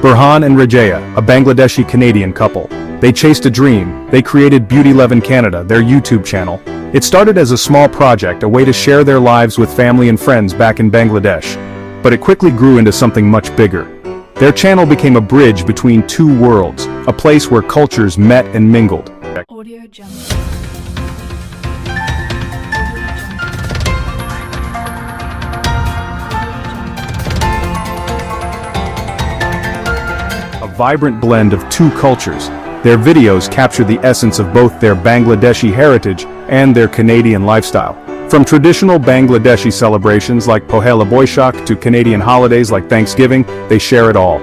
Burhan and Rajaya, a Bangladeshi-Canadian couple. They chased a dream. They created Beautyleven Canada, their YouTube channel. It started as a small project, a way to share their lives with family and friends back in Bangladesh. But it quickly grew into something much bigger. Their channel became a bridge between two worlds, a place where cultures met and mingled. Audio Jungle. A vibrant blend of two cultures. Their videos capture the essence of both their Bangladeshi heritage and their Canadian lifestyle. From traditional Bangladeshi celebrations like Pohela Boishakh to Canadian holidays like Thanksgiving, they share it all.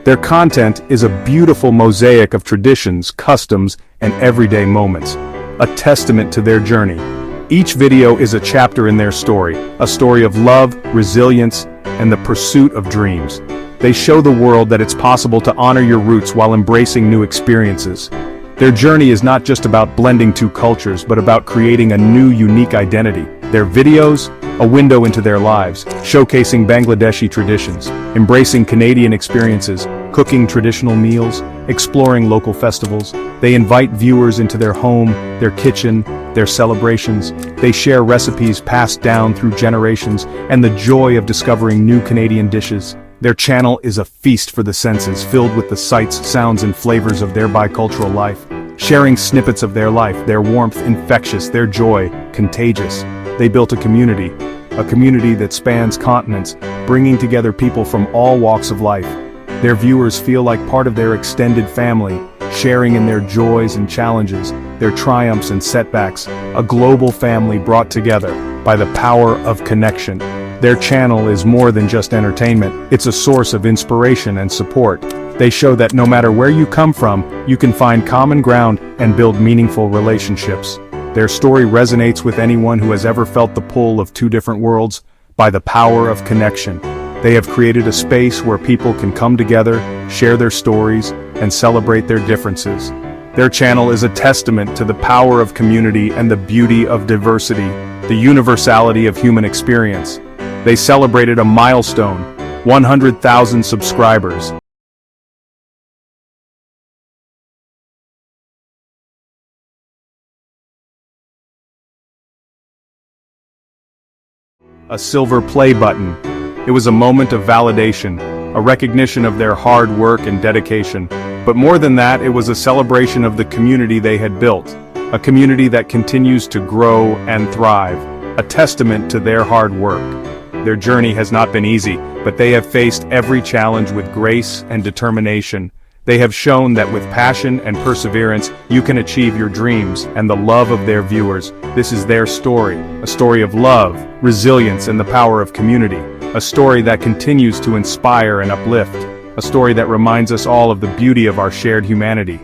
Their content is a beautiful mosaic of traditions, customs, and everyday moments, a testament to their journey. Each video is a chapter in their story, a story of love, resilience, and the pursuit of dreams. They show the world that it's possible to honor your roots while embracing new experiences. Their journey is not just about blending two cultures, but about creating a new, unique identity. Their videos, a window into their lives, showcasing Bangladeshi traditions, embracing Canadian experiences, cooking traditional meals, exploring local festivals. They invite viewers into their home, their kitchen, their celebrations. They share recipes passed down through generations and the joy of discovering new Canadian dishes. Their channel is a feast for the senses, filled with the sights, sounds, and flavors of their bicultural life. Sharing snippets of their life, their warmth infectious, their joy contagious. They built a community that spans continents, bringing together people from all walks of life. Their viewers feel like part of their extended family, sharing in their joys and challenges, their triumphs and setbacks, a global family brought together by the power of connection. Their channel is more than just entertainment, it's a source of inspiration and support. They show that no matter where you come from, you can find common ground and build meaningful relationships. Their story resonates with anyone who has ever felt the pull of two different worlds by the power of connection. They have created a space where people can come together, share their stories, and celebrate their differences. Their channel is a testament to the power of community and the beauty of diversity, the universality of human experience. They celebrated a milestone, 100,000 subscribers. A silver play button. It was a moment of validation, a recognition of their hard work and dedication. But more than that, it was a celebration of the community they had built, a community that continues to grow and thrive, a testament to their hard work. Their journey has not been easy, but they have faced every challenge with grace and determination. They have shown that with passion and perseverance, you can achieve your dreams and the love of their viewers. This is their story, a story of love, resilience, and the power of community, a story that continues to inspire and uplift, a story that reminds us all of the beauty of our shared humanity.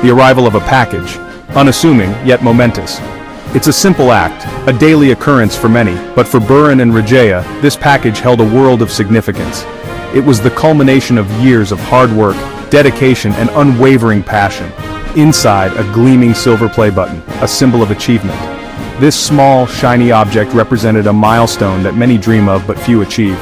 The arrival of a package, unassuming yet momentous. It's a simple act, a daily occurrence for many, but for Burhan and Rajaya, this package held a world of significance. It was the culmination of years of hard work, dedication, and unwavering passion. Inside, a gleaming silver play button, a symbol of achievement. This small, shiny object represented a milestone that many dream of but few achieve.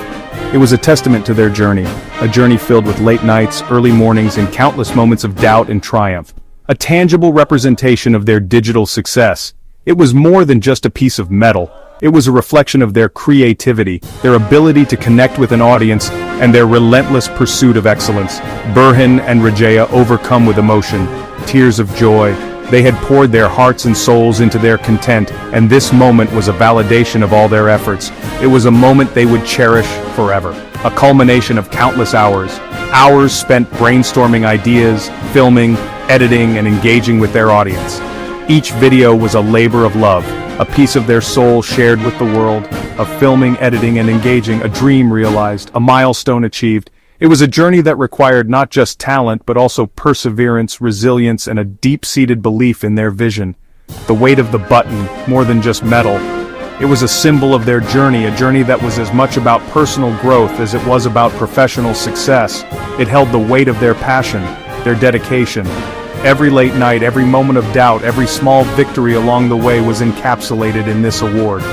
It was a testament to their journey, a journey filled with late nights, early mornings, and countless moments of doubt and triumph. A tangible representation of their digital success. It was more than just a piece of metal. It was a reflection of their creativity, their ability to connect with an audience, and their relentless pursuit of excellence. Burhan and Rajaya overcome with emotion, tears of joy. They had poured their hearts and souls into their content, and this moment was a validation of all their efforts. It was a moment they would cherish forever. A culmination of countless hours spent brainstorming ideas, filming, editing, and engaging with their audience. Each video was a labor of love, a piece of their soul shared with the world, of filming, editing, and engaging, a dream realized, a milestone achieved. It was a journey that required not just talent but also perseverance, resilience, and a deep-seated belief in their vision. The weight of the button, more than just metal. It was a symbol of their journey, a journey that was as much about personal growth as it was about professional success. It held the weight of their passion, their dedication. Every late night, every moment of doubt, every small victory along the way was encapsulated in this award.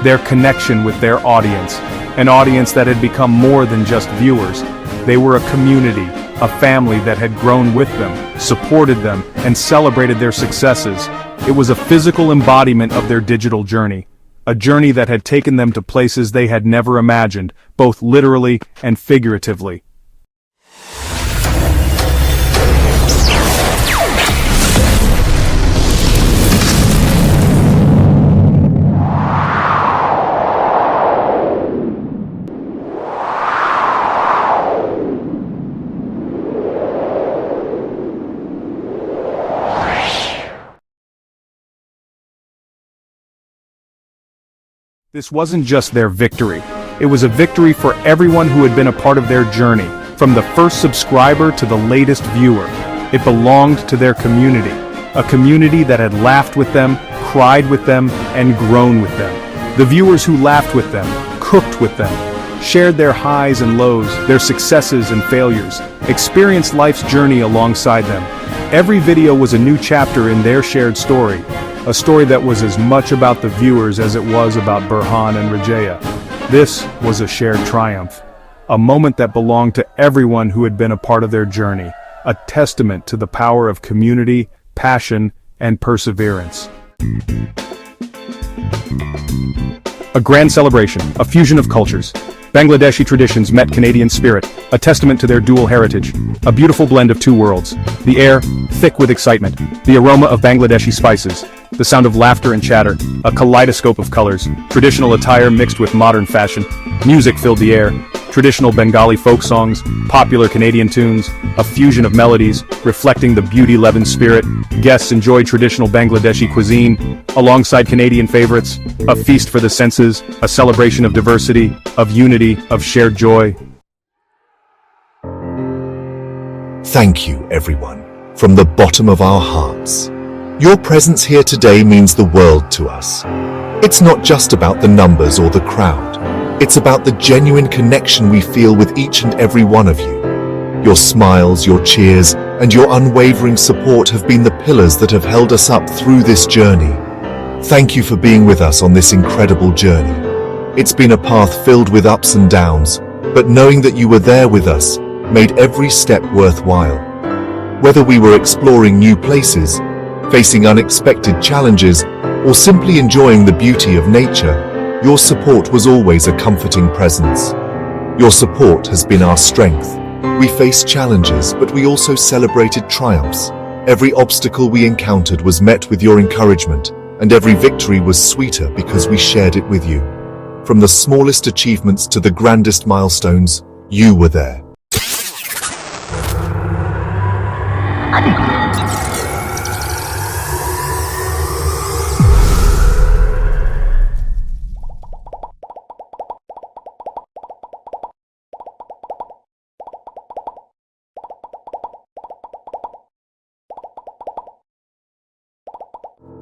Their connection with their audience, an audience that had become more than just viewers. They were a community, a family that had grown with them, supported them, and celebrated their successes. It was a physical embodiment of their digital journey, a journey that had taken them to places they had never imagined, both literally and figuratively. This wasn't just their victory. It was a victory for everyone who had been a part of their journey, from the first subscriber to the latest viewer. It belonged to their community, a community that had laughed with them, cried with them, and grown with them. The viewers who laughed with them, cooked with them, shared their highs and lows, their successes and failures, experienced life's journey alongside them. Every video was a new chapter in their shared story, a story that was as much about the viewers as it was about Burhan and Rajaya. This was a shared triumph, a moment that belonged to everyone who had been a part of their journey, a testament to the power of community, passion, and perseverance. A grand celebration, a fusion of cultures. Bangladeshi traditions met Canadian spirit, a testament to their dual heritage. A beautiful blend of two worlds. The air, thick with excitement. The aroma of Bangladeshi spices. The sound of laughter and chatter. A kaleidoscope of colors. Traditional attire mixed with modern fashion. Music filled the air. Traditional Bengali folk songs, popular Canadian tunes, a fusion of melodies, reflecting the Beautyleven spirit. Guests enjoyed traditional Bangladeshi cuisine, alongside Canadian favorites, a feast for the senses, a celebration of diversity, of unity, of shared joy. Thank you, everyone, from the bottom of our hearts. Your presence here today means the world to us. It's not just about the numbers or the crowd. It's about the genuine connection we feel with each and every one of you. Your smiles, your cheers, and your unwavering support have been the pillars that have held us up through this journey. Thank you for being with us on this incredible journey. It's been a path filled with ups and downs, but knowing that you were there with us made every step worthwhile. Whether we were exploring new places, facing unexpected challenges, or simply enjoying the beauty of nature, your support was always a comforting presence. Your support has been our strength. We faced challenges, but we also celebrated triumphs. Every obstacle we encountered was met with your encouragement, and every victory was sweeter because we shared it with you. From the smallest achievements to the grandest milestones, you were there.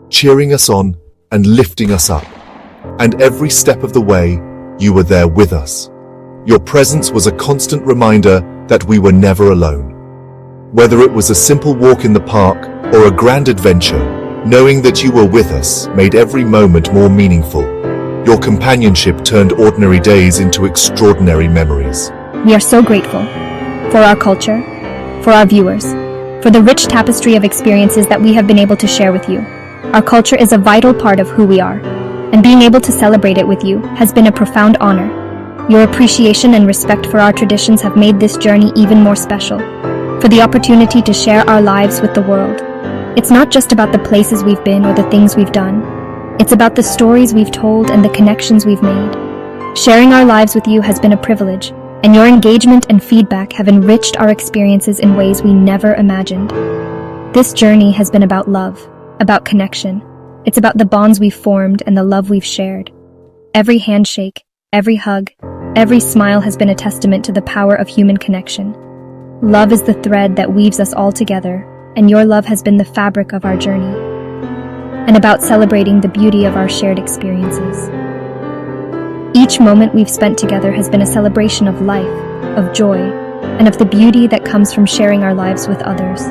Cheering us on and lifting us up. And every step of the way, you were there with us. Your presence was a constant reminder that we were never alone. Whether it was a simple walk in the park or a grand adventure, knowing that you were with us made every moment more meaningful. Your companionship turned ordinary days into extraordinary memories. We are so grateful for our culture, for our viewers, for the rich tapestry of experiences that we have been able to share with you. Our culture is a vital part of who we are, and being able to celebrate it with you has been a profound honor. Your appreciation and respect for our traditions have made this journey even more special. For the opportunity to share our lives with the world. It's not just about the places we've been or the things we've done. It's about the stories we've told and the connections we've made. Sharing our lives with you has been a privilege, and your engagement and feedback have enriched our experiences in ways we never imagined. This journey has been about love. About connection. It's about the bonds we've formed and the love we've shared. Every handshake, every hug, Every smile has been a testament to the power of human connection. Love is the thread that weaves us all together, and your love has been the fabric of our journey, and about celebrating the beauty of our shared experiences. Each moment we've spent together has been a celebration of life, of joy, and of the beauty that comes from sharing our lives with others.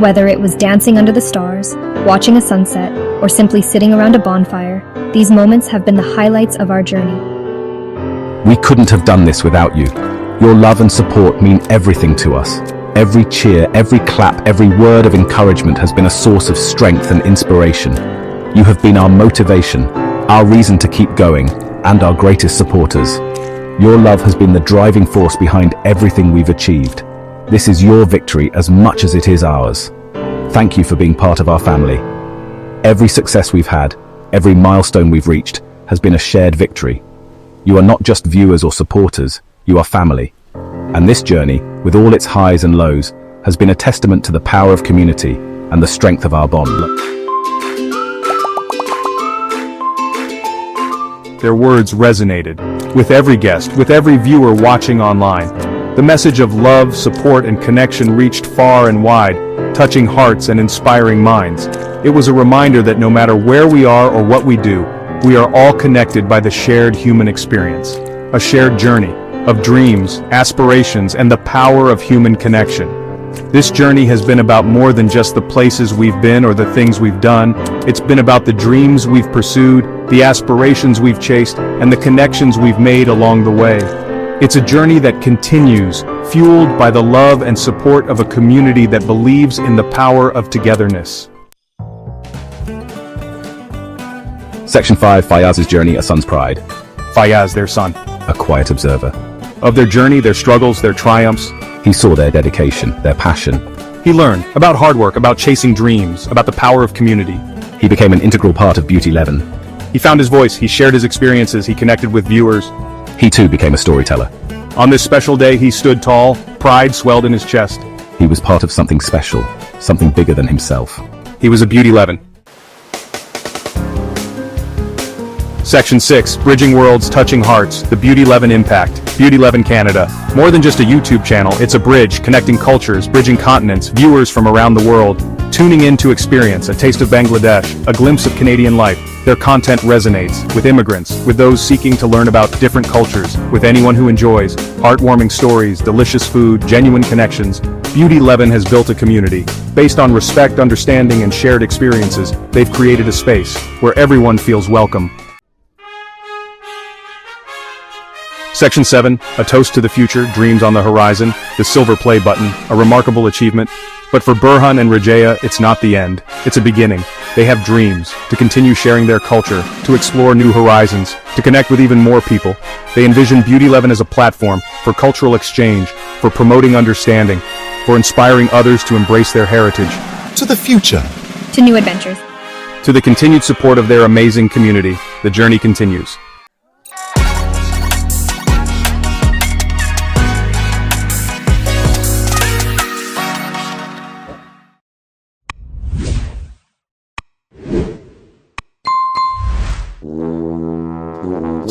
Whether it was dancing under the stars, watching a sunset, or simply sitting around a bonfire, these moments have been the highlights of our journey. We couldn't have done this without you. Your love and support mean everything to us. Every cheer, every clap, every word of encouragement has been a source of strength and inspiration. You have been our motivation, our reason to keep going, and our greatest supporters. Your love has been the driving force behind everything we've achieved. This is your victory as much as it is ours. Thank you for being part of our family. Every success we've had, every milestone we've reached, has been a shared victory. You are not just viewers or supporters, you are family. And this journey, with all its highs and lows, has been a testament to the power of community and the strength of our bond. Their words resonated with every guest, with every viewer watching online. The message of love, support, and connection reached far and wide, touching hearts and inspiring minds. It was a reminder that no matter where we are or what we do, we are all connected by the shared human experience, a shared journey of dreams, aspirations, and the power of human connection. This journey has been about more than just the places we've been or the things we've done. It's been about the dreams we've pursued, the aspirations we've chased, and the connections we've made along the way. It's a journey that continues, fueled by the love and support of a community that believes in the power of togetherness. Section 5, Fayyaz's journey, a son's pride. Fayyaz, their son. A quiet observer. Of their journey, their struggles, their triumphs. He saw their dedication, their passion. He learned about hard work, about chasing dreams, about the power of community. He became an integral part of Beautyleven. He found his voice, he shared his experiences, he connected with viewers. He too became a storyteller. On this special day, he stood tall, pride swelled in his chest. He was part of something special, something bigger than himself. He was a Beautyleven. Section 6, Bridging Worlds, Touching Hearts, the Beautyleven Impact. Beautyleven Canada. More than just a YouTube channel, it's a bridge connecting cultures, bridging continents, viewers from around the world, tuning in to experience a taste of Bangladesh, a glimpse of Canadian life. Their content resonates with immigrants, with those seeking to learn about different cultures, with anyone who enjoys heartwarming stories, delicious food, genuine connections. Beautyleven has built a community. Based on respect, understanding, and shared experiences, they've created a space where everyone feels welcome. Section 7, A Toast to the Future, Dreams on the Horizon, the silver play button, a remarkable achievement. But for Burhan and Rajaya, it's not the end, it's a beginning. They have dreams, to continue sharing their culture, to explore new horizons, to connect with even more people. They envision Beautyleven as a platform for cultural exchange, for promoting understanding, for inspiring others to embrace their heritage. To the future. To new adventures. To the continued support of their amazing community, the journey continues.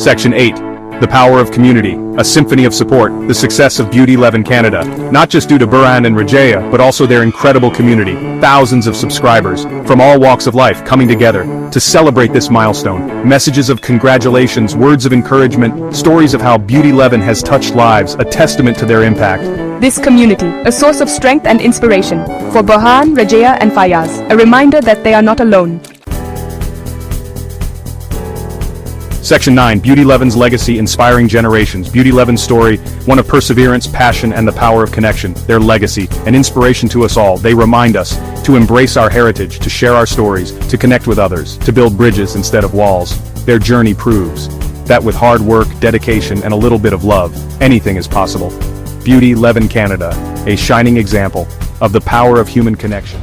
Section 8, The Power of Community, a symphony of support, the success of Beautyleven Canada, not just due to Burhan and Rajaya, but also their incredible community, thousands of subscribers, from all walks of life coming together to celebrate this milestone. Messages of congratulations, words of encouragement, stories of how Beautyleven has touched lives, a testament to their impact. This community, a source of strength and inspiration, for Burhan, Rajaya and Fayyaz, a reminder that they are not alone. Section 9, Beautyleven's legacy inspiring generations. Beautyleven's story, one of perseverance, passion, and the power of connection. Their legacy, an inspiration to us all. They remind us to embrace our heritage, to share our stories, to connect with others, to build bridges instead of walls. Their journey proves that with hard work, dedication, and a little bit of love, anything is possible. Beautyleven Canada, a shining example of the power of human connection.